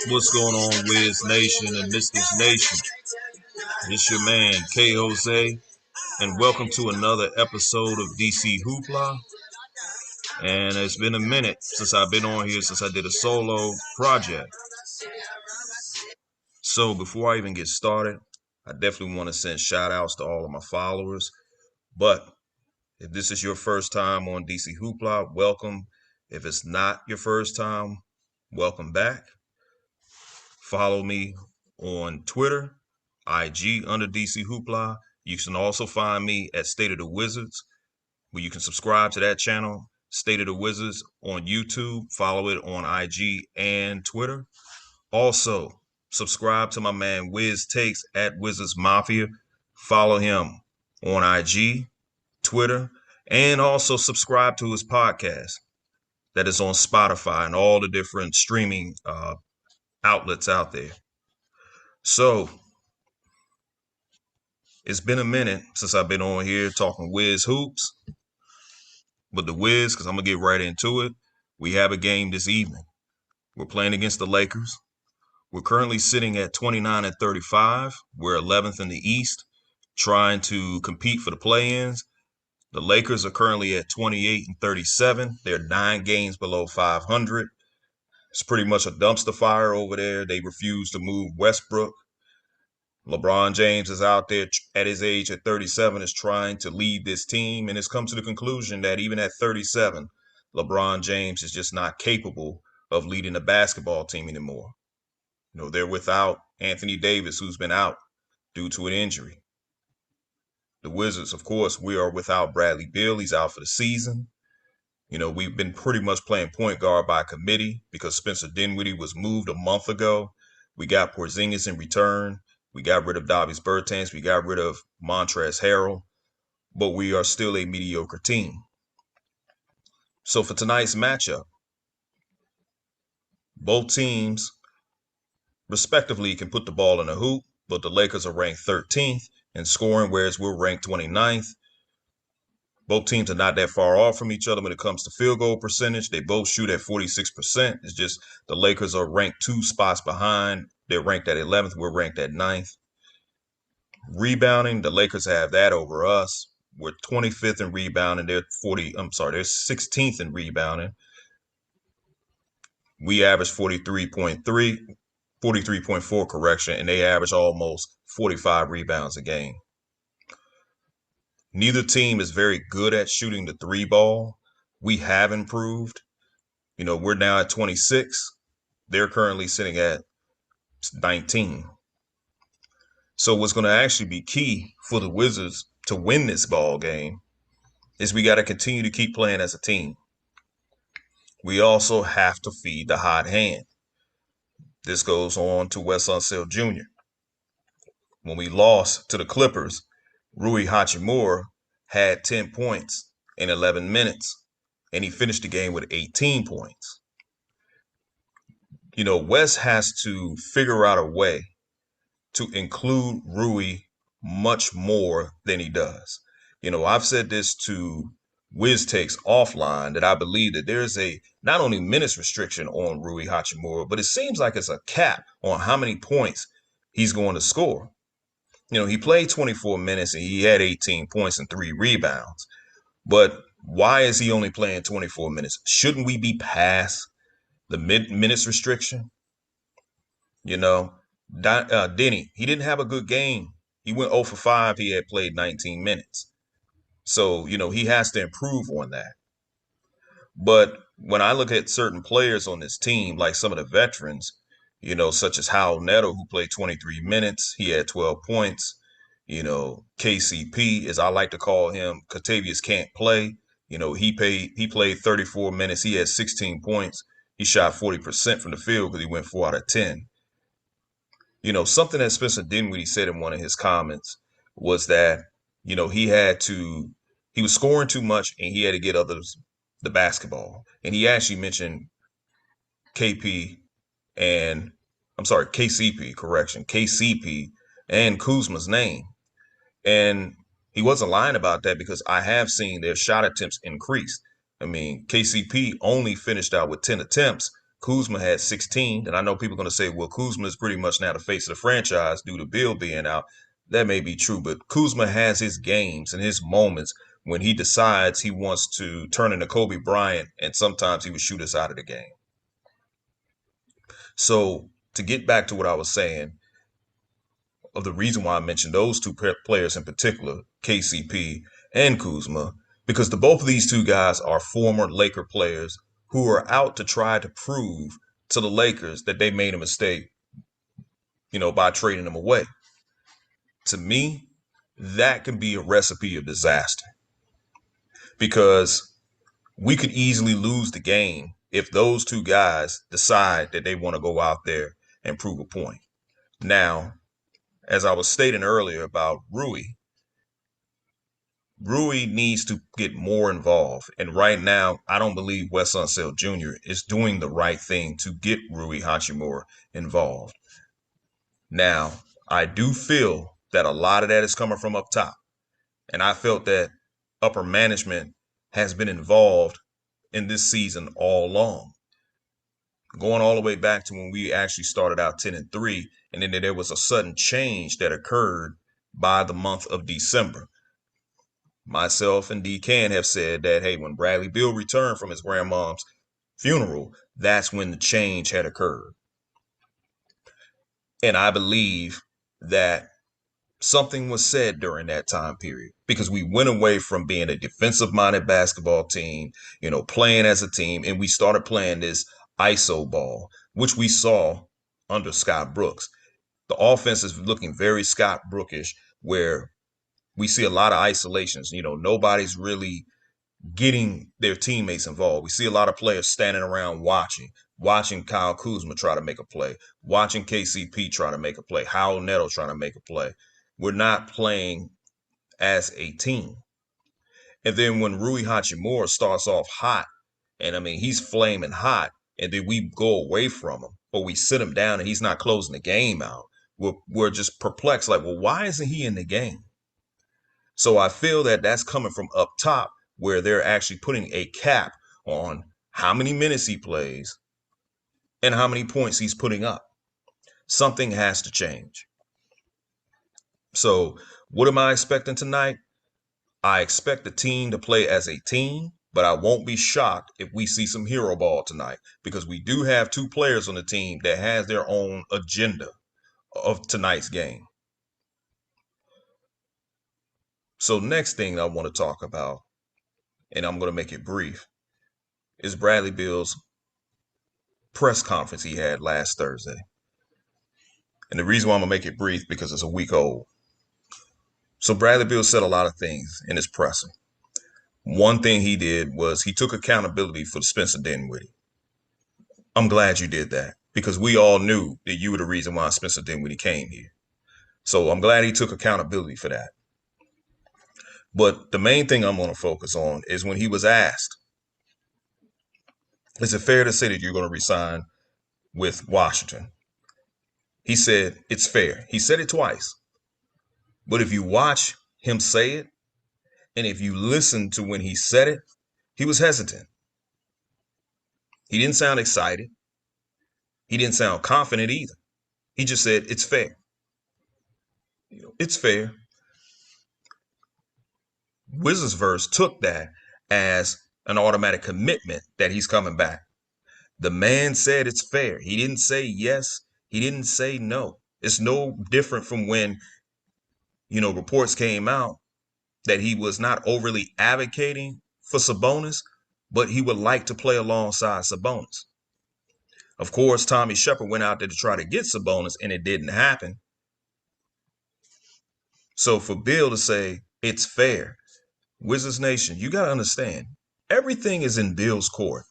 What's going on, Wiz Nation and Mystics Nation? It's your man, K. Jose, and welcome to another episode of DC Hoopla. And it's been a minute since I've been on here, since I did a solo project. So before I even get started, I definitely want to send shout outs to all of my followers. But if this is your first time on DC Hoopla, welcome. If it's not your first time, welcome back. Follow me on Twitter, IG under DC Hoopla. You can also find me at State of the Wizards, where you can subscribe to that channel, State of the Wizards on YouTube. Follow it on IG and Twitter. Also, subscribe to my man Wiz Takes at Wizards Mafia. Follow him on IG, Twitter, and also subscribe to his podcast that is on Spotify and all the different streaming outlets out there. So, it's been a minute since I've been on here talking Wiz Hoops. But the Wiz, because I'm going to get right into it, we have a game this evening. We're playing against the Lakers. We're currently sitting at 29-35. We're 11th in the East, trying to compete for the play-ins. The Lakers are currently at 28-37. They're 9 games below 500. It's pretty much a dumpster fire over there. They refuse to move Westbrook. LeBron James is out there at his age at 37 is trying to lead this team and has come to the conclusion that even at 37, LeBron James is just not capable of leading a basketball team anymore. You know, they're without Anthony Davis, who's been out due to an injury. The Wizards, of course, we are without Bradley Beal. He's out for the season. You know, we've been pretty much playing point guard by committee because Spencer Dinwiddie was moved a month ago. We got Porzingis in return. We got rid of Davis Bertans. We got rid of Montrezl Harrell. But we are still a mediocre team. So for tonight's matchup, both teams respectively can put the ball in a hoop, but the Lakers are ranked 13th in scoring, whereas we're ranked 29th. Both teams are not that far off from each other when it comes to field goal percentage. They both shoot at 46%. It's just the Lakers are ranked 2 spots behind. They're ranked at 11th. We're ranked at 9th. Rebounding, the Lakers have that over us. We're 25th in rebounding. They're 16th in rebounding. We average 43.4 correction, and they average almost 45 rebounds a game. Neither team is very good at shooting the 3 ball. We have improved. You know, we're now at 26. They're currently sitting at 19. So what's going to actually be key for the Wizards to win this ball game is we got to continue to keep playing as a team. We also have to feed the hot hand. This goes on to Wes Unseld Jr. When we lost to the Clippers, Rui Hachimura had 10 points in 11 minutes, and he finished the game with 18 points. You know, Wes has to figure out a way to include Rui much more than he does. You know, I've said this to Wiz Takes offline that I believe that there's a not only minutes restriction on Rui Hachimura, but it seems like it's a cap on how many points he's going to score. You know, he played 24 minutes and he had 18 points and 3 rebounds. But why is he only playing 24 minutes? Shouldn't we be past the minutes restriction? You know, Deni, he didn't have a good game. He went 0 for 5. He had played 19 minutes. So, you know, he has to improve on that. But when I look at certain players on this team, like some of the veterans, you know, such as Howell Neto, who played 23 minutes, he had 12 points. You know, KCP, as I like to call him, Katavius can't play. You know, he played 34 minutes. He had 16 points. He shot 40% from the field because he went 4 out of 10. You know, something that Spencer Dinwiddie said in one of his comments was that, you know, he was scoring too much and he had to get others the basketball. And he actually mentioned KCP and Kuzma's name. And he wasn't lying about that because I have seen their shot attempts increase. I mean, KCP only finished out with 10 attempts. Kuzma had 16. And I know people are going to say, well, Kuzma is pretty much now the face of the franchise due to Beal being out. That may be true, but Kuzma has his games and his moments when he decides he wants to turn into Kobe Bryant, and sometimes he would shoot us out of the game. So to get back to what I was saying, of the reason why I mentioned those two players in particular, KCP and Kuzma, because both of these two guys are former Laker players who are out to try to prove to the Lakers that they made a mistake, by trading them away. To me, that can be a recipe of disaster because we could easily lose the game if those two guys decide that they want to go out there and prove a point. Now, as I was stating earlier about Rui needs to get more involved. And right now, I don't believe Wes Unseld Jr. is doing the right thing to get Rui Hachimura involved. Now, I do feel that a lot of that is coming from up top. And I felt that upper management has been involved in this season all along. Going all the way back to when we actually started out 10-3, and then there was a sudden change that occurred by the month of December. Myself and D-Can have said that, hey, when Bradley Beal returned from his grandmom's funeral, that's when the change had occurred. And I believe that something was said during that time period because we went away from being a defensive-minded basketball team, playing as a team, and we started playing this ISO ball, which we saw under Scott Brooks. The offense is looking very Scott Brookish, where we see a lot of isolations. Nobody's really getting their teammates involved. We see a lot of players standing around watching Kyle Kuzma try to make a play, watching KCP try to make a play, Howell Neto trying to make a play. We're not playing as a team. And then when Rui Hachimura starts off hot, and I mean, he's flaming hot, and then we go away from him, or we sit him down and he's not closing the game out, we're just perplexed, like, well, why isn't he in the game? So I feel that that's coming from up top, where they're actually putting a cap on how many minutes he plays and how many points he's putting up. Something has to change. So what am I expecting tonight? I expect the team to play as a team, but I won't be shocked if we see some hero ball tonight because we do have two players on the team that has their own agenda of tonight's game. So next thing I want to talk about, and I'm going to make it brief, is Bradley Beal's press conference he had last Thursday. And the reason why I'm going to make it brief because it's a week old. So Bradley Beal said a lot of things in his presser. One thing he did was he took accountability for the Spencer Dinwiddie. I'm glad you did that because we all knew that you were the reason why Spencer Dinwiddie came here. So I'm glad he took accountability for that. But the main thing I'm going to focus on is when he was asked, is it fair to say that you're going to resign with Washington? He said, it's fair. He said it twice. But if you watch him say it, and if you listen to when he said it, he was hesitant. He didn't sound excited. He didn't sound confident either. He just said, it's fair. It's fair. Wizardsverse took that as an automatic commitment that he's coming back. The man said it's fair. He didn't say yes. He didn't say no. It's no different from when, reports came out that he was not overly advocating for Sabonis, but he would like to play alongside Sabonis. Of course, Tommy Shepard went out there to try to get Sabonis, and it didn't happen. So for Beal to say it's fair, Wizards Nation, you got to understand, everything is in Beal's court.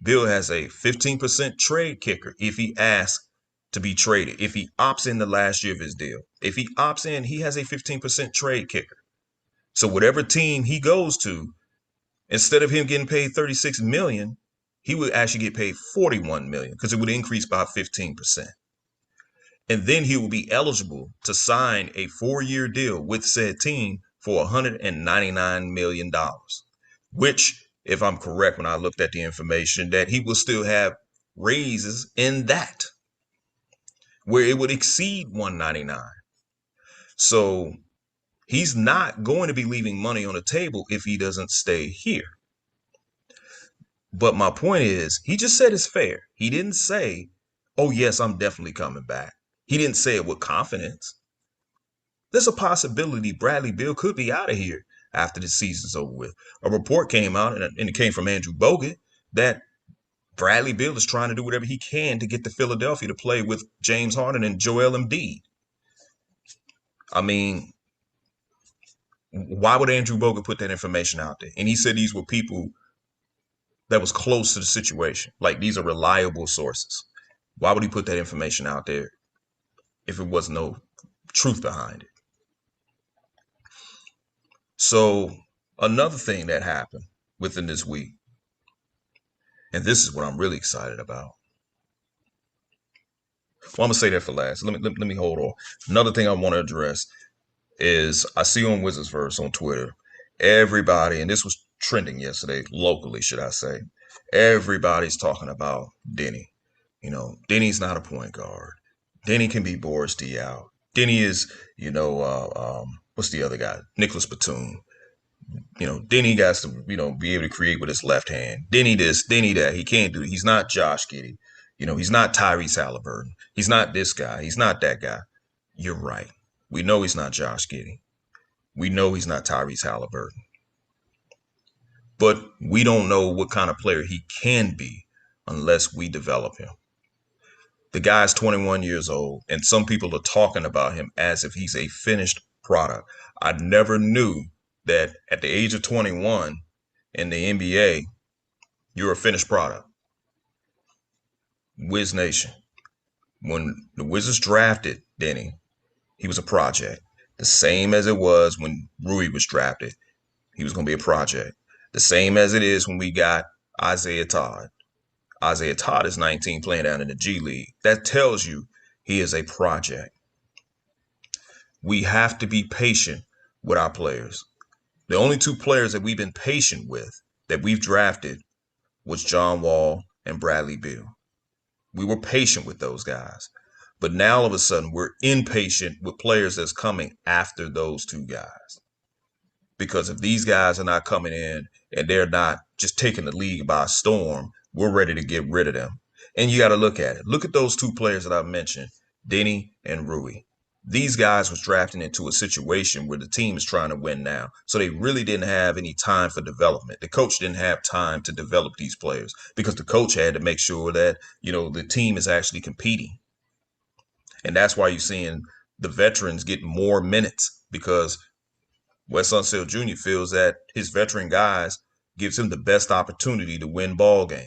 Beal has a 15% trade kicker if he asks to be traded, if he opts in the last year of his deal. If he opts in, he has a 15% trade kicker. So whatever team he goes to, instead of him getting paid $36 million, he would actually get paid $41 million because it would increase by 15%. And then he will be eligible to sign a 4-year deal with said team for $199 million, which if I'm correct when I looked at the information, that he will still have raises in that where it would exceed 199. So he's not going to be leaving money on the table if he doesn't stay here. But my point is, he just said it's fair. He didn't say, oh, yes, I'm definitely coming back. He didn't say it with confidence. There's a possibility Bradley Beal could be out of here after the season's over with. A report came out, and it came from Andrew Bogut, that Bradley Beal is trying to do whatever he can to get to Philadelphia to play with James Harden and Joel Embiid. I mean, why would Andrew Bogut put that information out there? And he said these were people that was close to the situation. Like, these are reliable sources. Why would he put that information out there if it was no truth behind it? So another thing that happened within this week, and this is what I'm really excited about. Well, I'm gonna say that for last. Let me hold on. Another thing I want to address is I see on Wizardsverse on Twitter, everybody, and this was trending yesterday, locally, should I say, everybody's talking about Deni. You know, Deni's not a point guard. Deni can be Boris Diaw. Deni is, what's the other guy? Nicholas Batum. You know, Deni got to, be able to create with his left hand. Deni this, Deni that. He can't do it. He's not Josh Giddey. He's not Tyrese Halliburton. He's not this guy. He's not that guy. You're right. We know he's not Josh Giddey. We know he's not Tyrese Halliburton. But we don't know what kind of player he can be unless we develop him. The guy's 21 years old, and some people are talking about him as if he's a finished product. I never knew that at the age of 21 in the NBA, you're a finished product. Wiz Nation. When the Wizards drafted Deni, he was a project. The same as it was when Rui was drafted. He was going to be a project. The same as it is when we got Isaiah Todd. Isaiah Todd is 19 playing down in the G League. That tells you he is a project. We have to be patient with our players. The only two players that we've been patient with that we've drafted was John Wall and Bradley Beal. We were patient with those guys. But now all of a sudden we're impatient with players that's coming after those two guys. Because if these guys are not coming in and they're not just taking the league by storm, we're ready to get rid of them. And you got to look at it. Look at those two players that I've mentioned, Deni and Rui. These guys was drafted into a situation where the team is trying to win now. So they really didn't have any time for development. The coach didn't have time to develop these players because the coach had to make sure that, the team is actually competing. And that's why you're seeing the veterans get more minutes, because Wes Unseld Jr. feels that his veteran guys gives him the best opportunity to win ball games.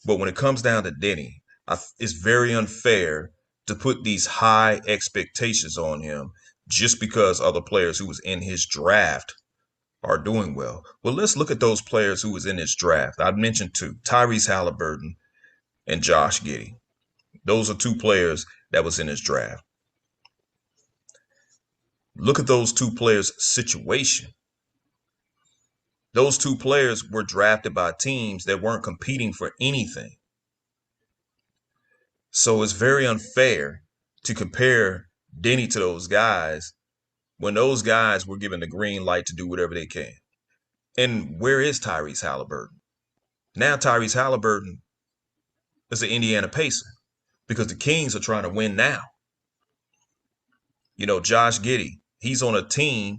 But when it comes down to Deni, it's very unfair to put these high expectations on him just because other players who was in his draft are doing well. Well, let's look at those players who was in his draft. I mentioned two, Tyrese Halliburton and Josh Giddey. Those are two players that was in his draft. Look at those two players' situation. Those two players were drafted by teams that weren't competing for anything. So it's very unfair to compare Deni to those guys when those guys were given the green light to do whatever they can. And where is Tyrese Halliburton? Now Tyrese Halliburton is an Indiana Pacer because the Kings are trying to win now. Josh Giddey, he's on a team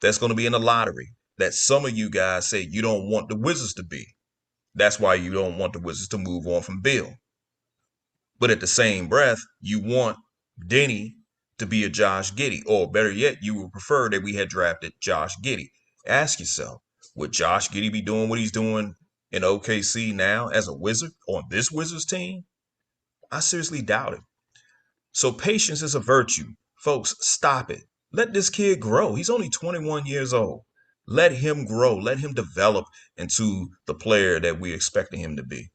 that's going to be in the lottery that some of you guys say you don't want the Wizards to be. That's why you don't want the Wizards to move on from Beal. But at the same breath, you want Deni to be a Josh Giddey, or better yet, you would prefer that we had drafted Josh Giddey. Ask yourself, would Josh Giddey be doing what he's doing in OKC now as a Wizard on this Wizards team? I seriously doubt it. So patience is a virtue. Folks, stop it. Let this kid grow. He's only 21 years old. Let him grow. Let him develop into the player that we're expecting him to be.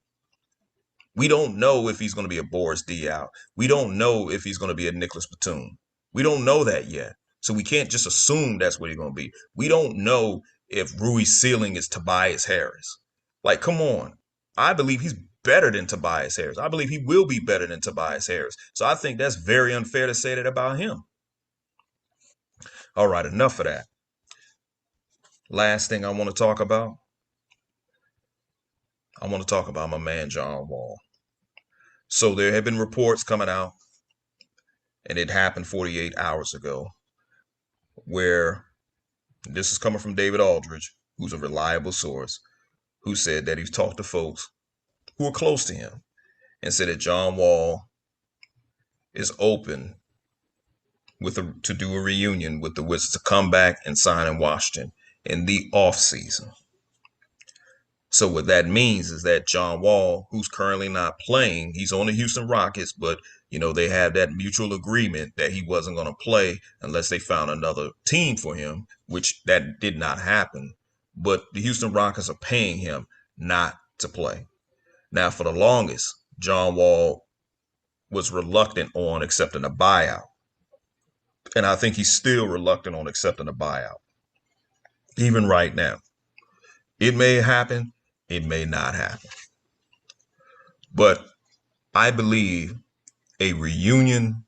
We don't know if he's going to be a Boris Diaw. We don't know if he's going to be a Nicholas Batum. We don't know that yet. So we can't just assume that's what he's going to be. We don't know if Rui's ceiling is Tobias Harris. Like, come on. I believe he's better than Tobias Harris. I believe he will be better than Tobias Harris. So I think that's very unfair to say that about him. All right, enough of that. Last thing I want to talk about. I want to talk about my man John Wall. So there have been reports coming out, and it happened 48 hours ago, where this is coming from David Aldridge, who's a reliable source, who said that he's talked to folks who are close to him and said that John Wall is open to do a reunion with the Wizards, to come back and sign in Washington in the off season. So what that means is that John Wall, who's currently not playing, he's on the Houston Rockets, but they have that mutual agreement that he wasn't going to play unless they found another team for him, which that did not happen. But the Houston Rockets are paying him not to play. Now, for the longest, John Wall was reluctant on accepting a buyout. And I think he's still reluctant on accepting a buyout, even right now. It may happen, it may not happen. But I believe a reunion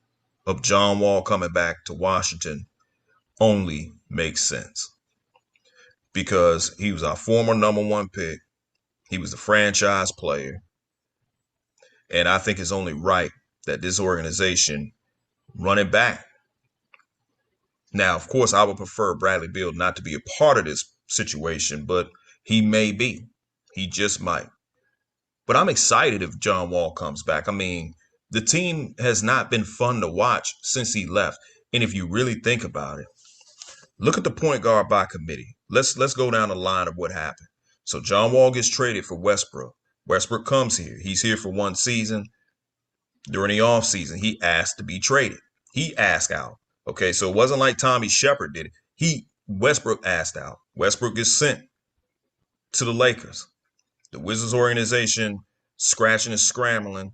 of John Wall coming back to Washington only makes sense, because he was our former #1 pick. He was the franchise player. And I think it's only right that this organization run it back. Now, of course, I would prefer Bradley Beal not to be a part of this situation, but he may be. He just might. But I'm excited if John Wall comes back. I mean, the team has not been fun to watch since he left. And if you really think about it, look at the point guard by committee. Let's go down the line of what happened. So John Wall gets traded for Westbrook. Westbrook comes here. He's here for one season. During the offseason, he asked to be traded. He asked out. Okay, so it wasn't like Tommy Shepard did it. Westbrook asked out. Westbrook gets sent to the Lakers. The Wizards organization scratching and scrambling,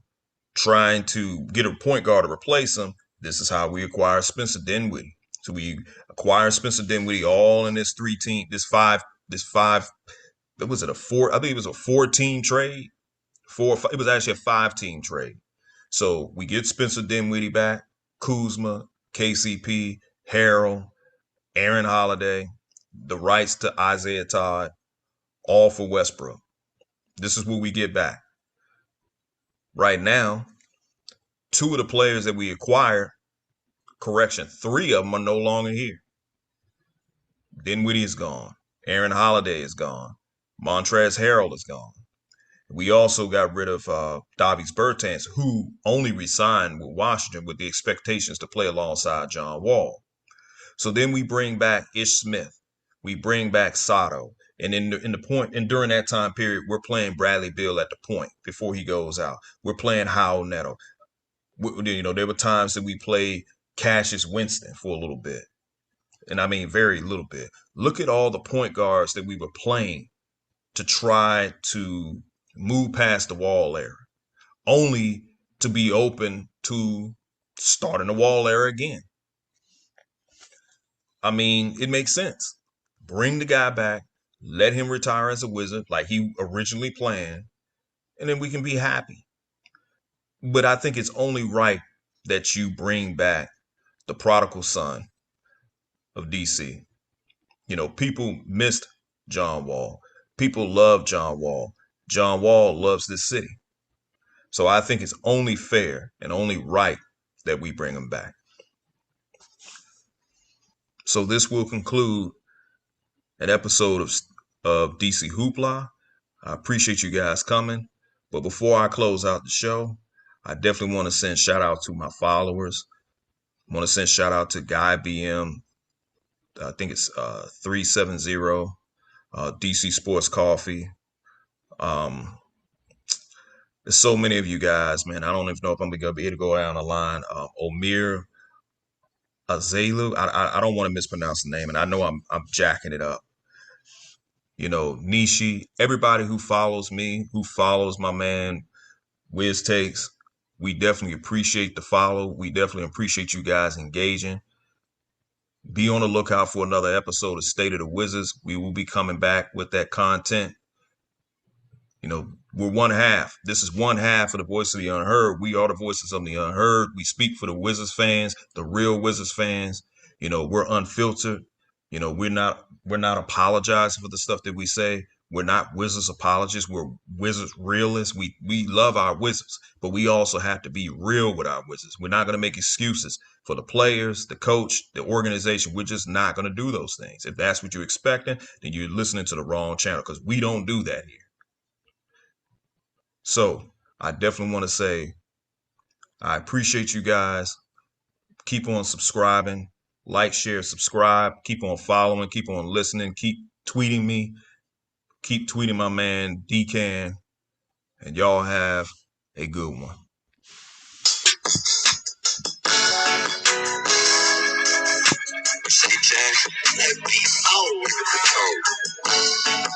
trying to get a point guard to replace him. This is how we acquire Spencer Dinwiddie. So we acquire Spencer Dinwiddie all in this was it a four? I think it was a 4-team trade. It was actually a 5-team trade. So we get Spencer Dinwiddie back, Kuzma, KCP, Harrell, Aaron Holiday, the rights to Isaiah Todd, all for Westbrook. This is what we get back. Right now, 2 of the players that we acquired, 3 of them are no longer here. Dinwiddie is gone. Aaron Holiday is gone. Montrezl Harrell is gone. We also got rid of Davis Bertans, who only resigned with Washington with the expectations to play alongside John Wall. So then we bring back Ish Smith. We bring back Sato. And during that time period, we're playing Bradley Beal at the point before he goes out. We're playing Howell Neto. There were times that we played Cassius Winston for a little bit. And I mean, very little bit. Look at all the point guards that we were playing to try to move past the Wall era, only to be open to starting the Wall era again. I mean, it makes sense. Bring the guy back, let him retire as a Wizard like he originally planned, and then we can be happy. But I think it's only right that you bring back the prodigal son of DC. People missed John Wall. People love John Wall. John Wall loves this city. So I think it's only fair and only right that we bring him back. So this will conclude an episode of DC Hoopla. I appreciate you guys coming. But before I close out the show, I definitely want to send shout out to my followers. I want to send shout out to Guy BM. I think it's 370 DC Sports Coffee. There's so many of you guys, man. I don't even know if I'm going to be able to go down the line. Omir Azelu. I don't want to mispronounce the name, and I know I'm jacking it up. Nishi, everybody who follows me, who follows my man Wiz Takes, we definitely appreciate the follow. We definitely appreciate you guys engaging. Be on the lookout for another episode of State of the Wizards. We will be coming back with that content. You know, we're one half. This is one half of the voice of the unheard. We are the voices of the unheard. We speak for the Wizards fans, the real Wizards fans. You know, we're unfiltered. You know, we're not apologizing for the stuff that we say. We're not Wizards apologists. We're Wizards realists. We love our Wizards, but we also have to be real with our Wizards. We're not going to make excuses for the players, the coach, the organization. We're just not going to do those things. If that's what you're expecting, then you're listening to the wrong channel, because we don't do that here. So I definitely want to say I appreciate you guys. Keep on subscribing, like, share, subscribe. Keep on following, keep on listening, keep tweeting me, keep tweeting my man Decan, and y'all have a good one. Say, Jack, let me out.